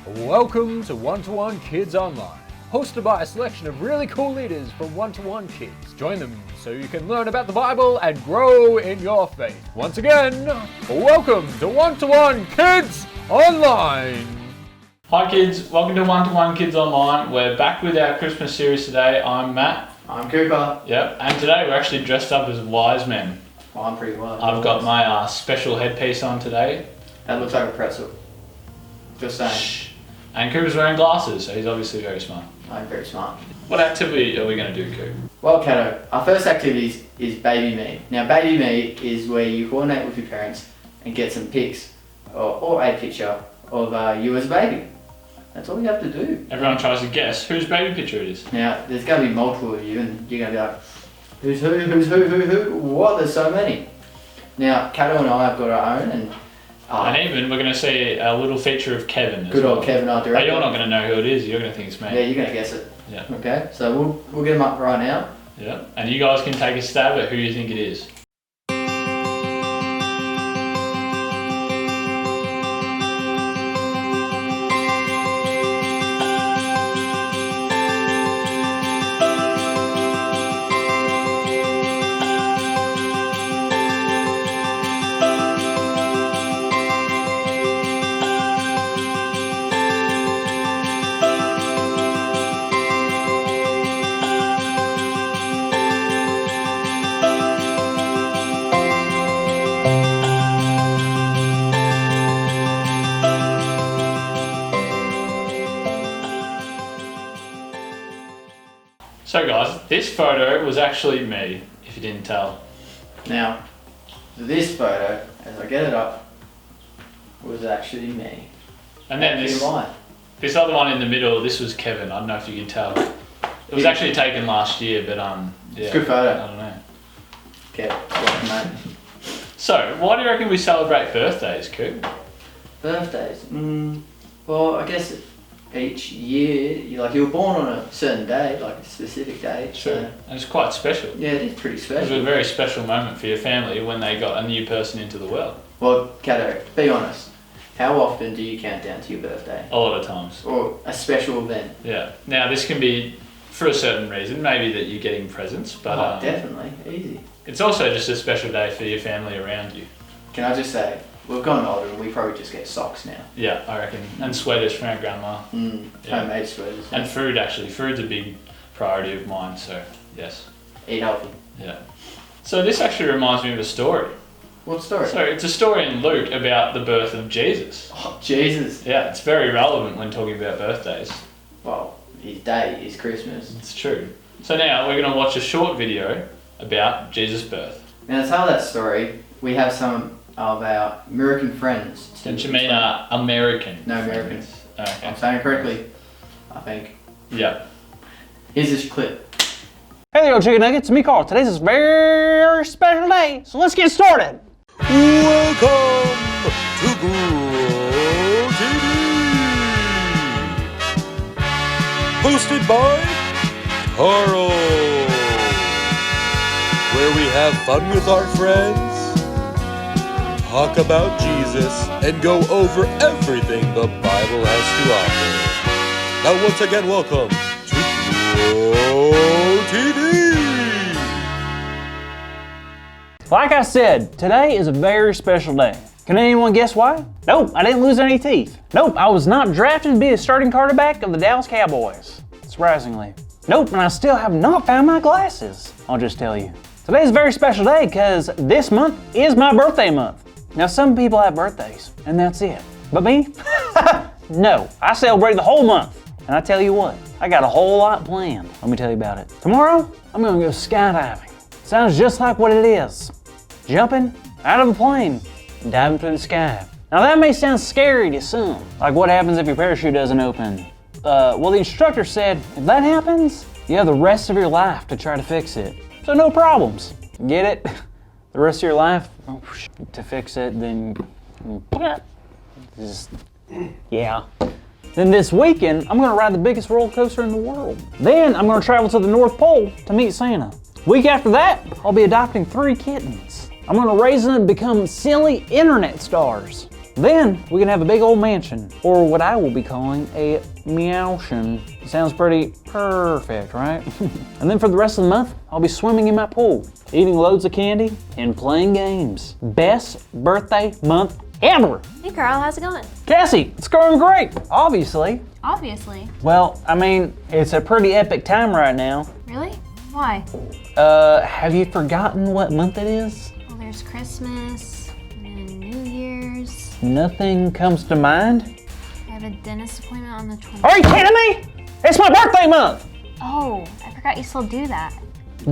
Welcome to One-to-One Kids Online, hosted by a selection of really cool leaders from One-to-One Kids. Join them so you can learn about the Bible and grow in your faith. Once again, welcome to One-to-One Kids Online. Hi kids, welcome to One-to-One Kids Online. We're back with our Christmas series today. I'm Matt. I'm Cooper. Yep, and today we're actually dressed up as wise men. Well, I'm pretty wise. I've got my special headpiece on today. That looks like a pretzel. Just saying. Shh. And Cooper's wearing glasses, so he's obviously very smart. I'm very smart. What activity are we going to do, Coop? Well, Kato, our first activity is Baby Me. Now, Baby Me is where you coordinate with your parents and get some pics or a picture of you as a baby. That's all you have to do. Everyone tries to guess whose baby picture it is. Now, there's going to be multiple of you, and you're going to be like, who's who? What? There's so many. Now, Kato and I have got our own, and even we're going to see a little feature of Kevin as good well. Old Kevin, our director. But you're not going to know who it is, you're going to think it's me. Yeah, you're going to guess it. Yeah. Okay, so we'll get them up right now. Yeah, and you guys can take a stab at who you think it is. So guys, this photo was actually me, if you didn't tell. Now, this photo, as I get it up, was actually me. And then this other one in the middle, this was Kevin. I don't know if you can tell. It was actually taken last year, but yeah. It's a good photo. I don't know. Okay, welcome, mate. So, why do you reckon we celebrate birthdays, Coop? Birthdays? Well, I guess each year, you were born on a certain day, like a specific day. Sure. So, and it's quite special. Yeah, it is pretty special. It was a very special moment for your family when they got a new person into the world. Well, Kato, be honest. How often do you count down to your birthday? A lot of times. Or a special event? Yeah. Now, this can be for a certain reason, maybe that you're getting presents, but definitely, easy. It's also just a special day for your family around you. Can I just say, we've gotten older and we probably just get socks now. Yeah, I reckon. And sweaters from our grandma. Homemade sweaters. And food, actually. Food's a big priority of mine, so yes. Eat healthy. Yeah. So this actually reminds me of a story. What story? So it's a story in Luke about the birth of Jesus. Oh, Jesus. Yeah, it's very relevant when talking about birthdays. Well, his day is Christmas. It's true. So now we're going to watch a short video about Jesus' birth. Now to tell that story, we have some of our American friends. Don't you mean American? No, Americans. Okay. I'm saying it correctly, I think. Yeah. Here's this clip. Hey there, chicken nuggets. It's me, Carl. Today's a very special day, so let's get started. Welcome to Grow TV, hosted by Carl, where we have fun with our friends, talk about Jesus, and go over everything the Bible has to offer. Now, once again, welcome to Grow TV. Like I said, today is a very special day. Can anyone guess why? Nope, I didn't lose any teeth. Nope, I was not drafted to be a starting quarterback of the Dallas Cowboys. Surprisingly. Nope, and I still have not found my glasses. I'll just tell you. Today's a very special day because this month is my birthday month. Now some people have birthdays, and that's it. But me? No, I celebrate the whole month. And I tell you what, I got a whole lot planned. Let me tell you about it. Tomorrow, I'm gonna go skydiving. Sounds just like what it is. Jumping out of a plane and diving through the sky. Now that may sound scary to some. Like what happens if your parachute doesn't open? Well, the instructor said, if that happens, you have the rest of your life to try to fix it. So no problems. Get it? The rest of your life to fix it, then just, yeah. Then this weekend, I'm gonna ride the biggest roller coaster in the world. Then I'm gonna travel to the North Pole to meet Santa. Week after that, I'll be adopting 3 kittens. I'm gonna raise them to become silly internet stars. Then we can have a big old mansion, or what I will be calling a meowshin. Sounds pretty perfect, right? And then for the rest of the month, I'll be swimming in my pool, eating loads of candy, and playing games. Best birthday month ever! Hey Carl, how's it going? Cassie, it's going great, obviously. Obviously. Well, I mean, it's a pretty epic time right now. Really? Why? Have you forgotten what month it is? Well, there's Christmas, and then New Year's. Nothing comes to mind? I have a dentist appointment on the 20th. Are you kidding me? It's my birthday month! Oh, I forgot you still do that.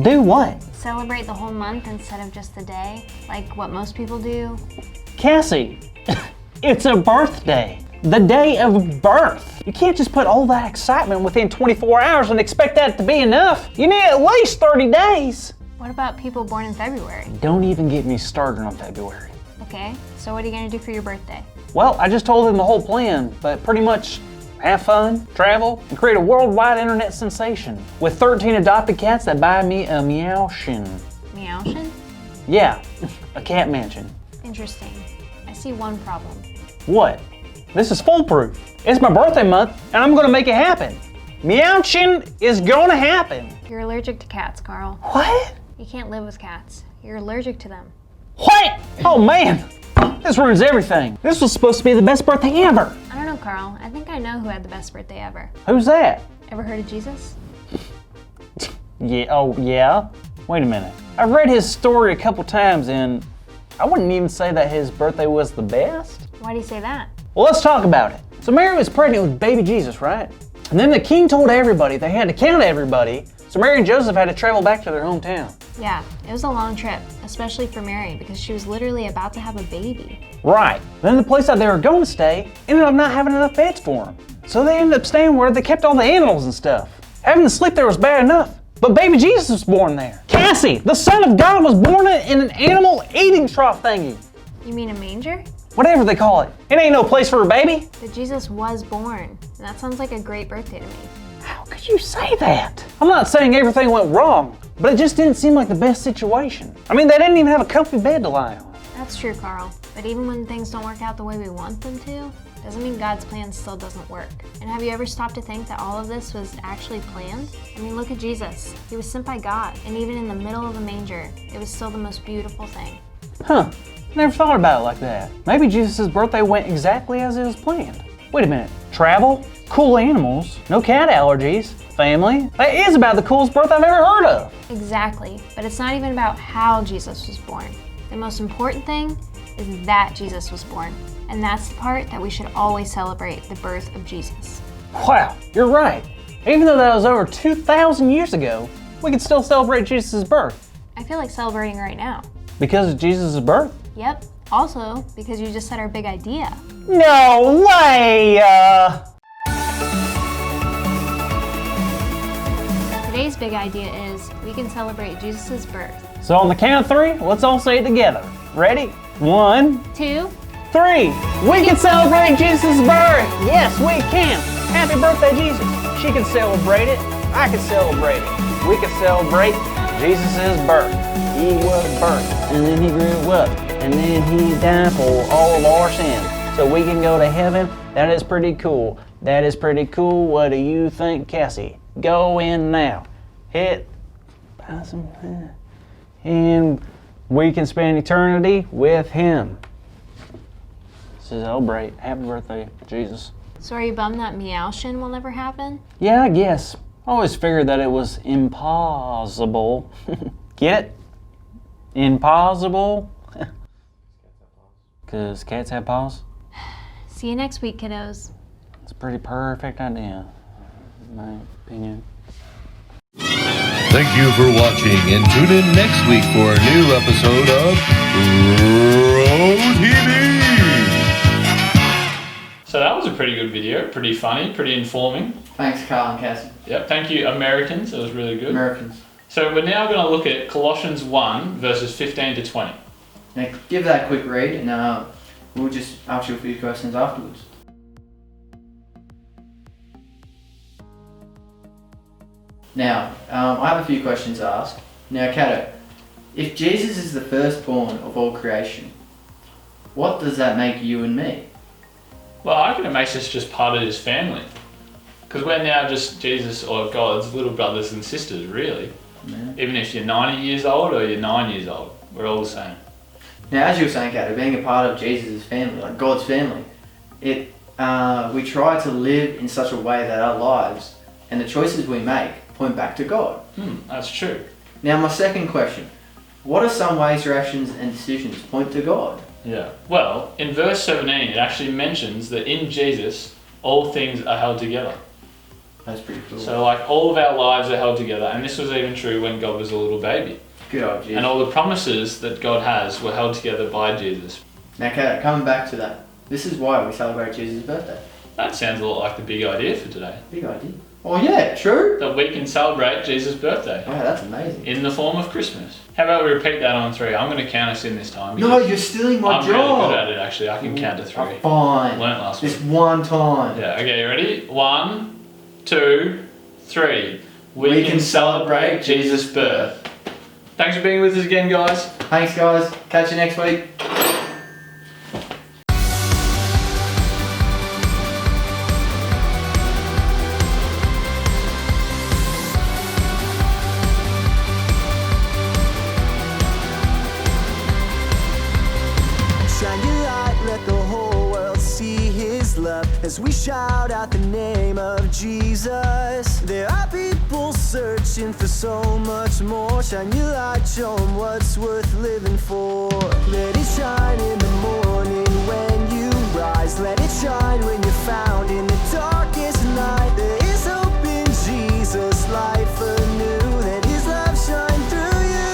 Do what? Celebrate the whole month instead of just the day, like what most people do. Cassie, it's a birthday. The day of birth. You can't just put all that excitement within 24 hours and expect that to be enough. You need at least 30 days. What about people born in February? Don't even get me started on February. Okay, so what are you gonna do for your birthday? Well, I just told them the whole plan, but pretty much have fun, travel, and create a worldwide internet sensation with 13 adopted cats that buy me a meowshin. Meowshin? Yeah, a cat mansion. Interesting. I see one problem. What? This is foolproof. It's my birthday month, and I'm gonna make it happen. Meowshin is gonna happen. You're allergic to cats, Carl. What? You can't live with cats. You're allergic to them. What? Oh man, this ruins everything. This was supposed to be the best birthday ever. I don't know, Carl. I think I know who had the best birthday ever. Who's that? Ever heard of Jesus? Yeah, oh yeah? Wait a minute. I've read his story a couple times and I wouldn't even say that his birthday was the best. Why do you say that? Well, let's talk about it. So Mary was pregnant with baby Jesus, right? And then the king told everybody they had to count everybody, so Mary and Joseph had to travel back to their hometown. Yeah, it was a long trip, especially for Mary, because she was literally about to have a baby. Right. Then the place that they were going to stay ended up not having enough beds for them. So they ended up staying where they kept all the animals and stuff. Having to sleep there was bad enough. But baby Jesus was born there. Cassie, the Son of God, was born in an animal eating trough thingy. You mean a manger? Whatever they call it. It ain't no place for a baby. But Jesus was born, and that sounds like a great birthday to me. How could you say that? I'm not saying everything went wrong, but it just didn't seem like the best situation. I mean, they didn't even have a comfy bed to lie on. That's true, Carl. But even when things don't work out the way we want them to, doesn't mean God's plan still doesn't work. And have you ever stopped to think that all of this was actually planned? I mean, look at Jesus. He was sent by God, and even in the middle of the manger, it was still the most beautiful thing. Huh, never thought about it like that. Maybe Jesus' birthday went exactly as it was planned. Wait a minute, travel, cool animals, no cat allergies, family. That is about the coolest birthday I've ever heard of. Exactly, but it's not even about how Jesus was born. The most important thing is that Jesus was born. And that's the part that we should always celebrate, the birth of Jesus. Wow, you're right. Even though that was over 2,000 years ago, we can still celebrate Jesus' birth. I feel like celebrating right now. Because of Jesus' birth? Yep, also because you just said our big idea. No way! Today's big idea is we can celebrate Jesus' birth. So on the count of three, let's all say it together. Ready? 1, 2, 3. We can celebrate Jesus' birth! Yes, we can! Happy birthday, Jesus! She can celebrate it. I can celebrate it. We can celebrate Jesus' birth. He was birthed, and then he grew up, and then he died for all of our sins, so we can go to heaven. That is pretty cool. That is pretty cool. What do you think, Cassie? Go in now. Hit. And we can spend eternity with him. Celebrate. Happy birthday, Jesus. so are you bummed that Meowshin will never happen? Yeah, I guess. I always figured that it was impossible. Get it? Impossible? Because cats have paws? See you next week, kiddos. It's a pretty perfect idea, in my opinion. Thank you for watching, and tune in next week for a new episode of Bro TV. So that was a pretty good video, pretty funny, pretty informing. Thanks, Carl and Cassie. Yep, thank you, Americans. It was really good. Americans. So we're now going to look at Colossians 1, verses 15 to 20. Now, give that a quick read, and we'll just ask you a few questions afterwards. Now, I have a few questions to ask. Now, Kato, if Jesus is the firstborn of all creation, what does that make you and me? Well, I reckon it makes us just part of his family. Because we're now just Jesus or God's little brothers and sisters, really. Yeah. Even if you're 90 years old or you're 9 years old, we're all the same. Now, as you were saying, Kato, being a part of Jesus' family, like God's family, we try to live in such a way that our lives and the choices we make point back to God. That's true. Now, my second question, what are some ways your actions and decisions point to God? Yeah. Well, in verse 17, it actually mentions that in Jesus, all things are held together. That's pretty cool. So like all of our lives are held together, and this was even true when God was a little baby. Good old Jesus. And all the promises that God has were held together by Jesus. Now, Kato, coming back to that, this is why we celebrate Jesus' birthday. That sounds a lot like the big idea for today. Big idea. Oh yeah, true. That we can celebrate Jesus' birthday Wow, that's amazing. in the form of Christmas. How about we repeat that on 3? I'm going to count us in this time. No, you're stealing my I'm job. really good at it actually. I can count to 3. Oh, fine. Learned last week. This one time. Yeah, okay, you ready? 1, 2, 3. We can celebrate Jesus' birth. Thanks for being with us again, guys. Thanks, guys. Catch you next week. Shine your light, let the whole world see his love as we shout out the name of Jesus. There are people searching for so much more. Shine your light, show 'em what's worth living for. Let it shine in the morning when you rise. Let it shine when you're found in the darkest night. There is hope in Jesus, life anew. Let his love shine through you.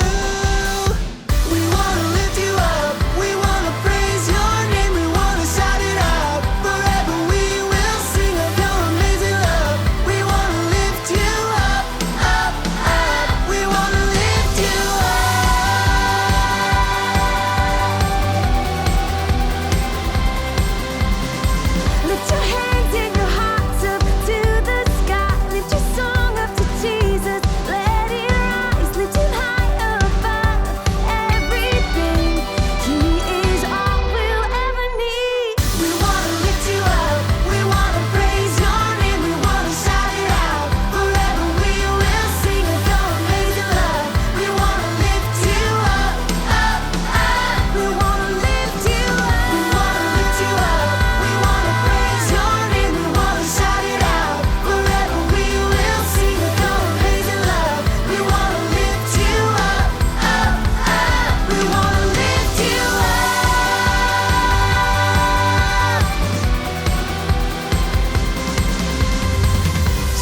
We wanna lift you up, we wanna praise your name, we wanna shout it out. Forever we will sing of your amazing love. We wanna lift you up, up, up. We wanna lift you up. Lift your hands and your hearts up to the sky. Lift your song up to Jesus, let it rise. Lift him high above everything. He is all we'll ever need. We wanna lift you up, we wanna praise your name, we wanna shout it out. Forever we will sing of your amazing love. We wanna lift you up, up, up. We wanna lift you up, we wanna lift you up. We wanna praise your name, we wanna shout it out. Forever we will sing of your amazing love. We wanna lift you up, up, up. We wanna lift you up.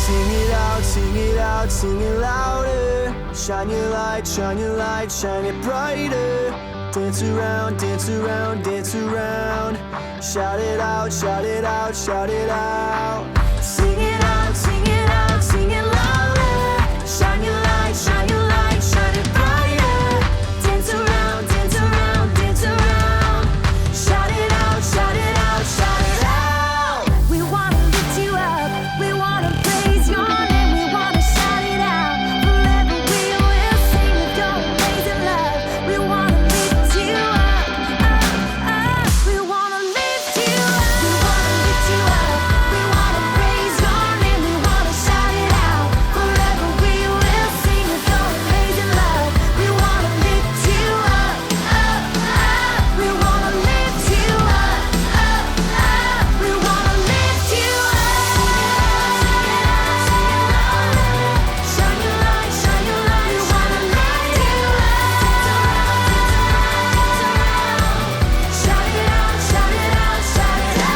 Sing it out, sing it out, sing it louder. Shine your light, shine your light, shine it brighter. Dance around, dance around, dance around. Shout it out, shout it out, shout it out. Sing it out, sing it out, sing it louder. Shine your light, shine your light, shine it brighter. Dance around, dance around, dance around. Shout it out, shout it out, shout it out. We wanna lift you up, we wanna praise your name, we wanna shout it out. Forever we will sing of your amazing love. We wanna lift you up, up, up. We wanna lift you up, we wanna lift you up. We wanna praise your name, we wanna shout it out. Forever we will sing of your amazing love. We wanna lift you up, up, up. We wanna lift you up, up, up. We wanna lift you up. Shine your light, shine your light. We wanna lift you up. Shout it out, shout it out, shout it out.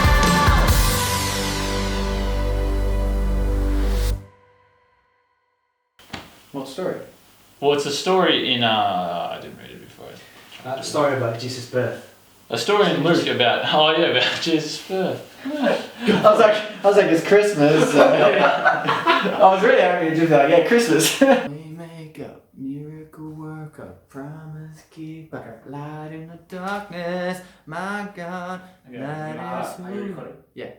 What story? Well, it's a story in, I didn't read it before. A story about Jesus' birth. A story in Luke about, about Jesus' birth. I was like, it's Christmas. I was really happy to just be like, yeah, Christmas. We make up, miracle worker, promise keeper, light in the darkness, my God, Okay, that is are you who. recording? Yeah.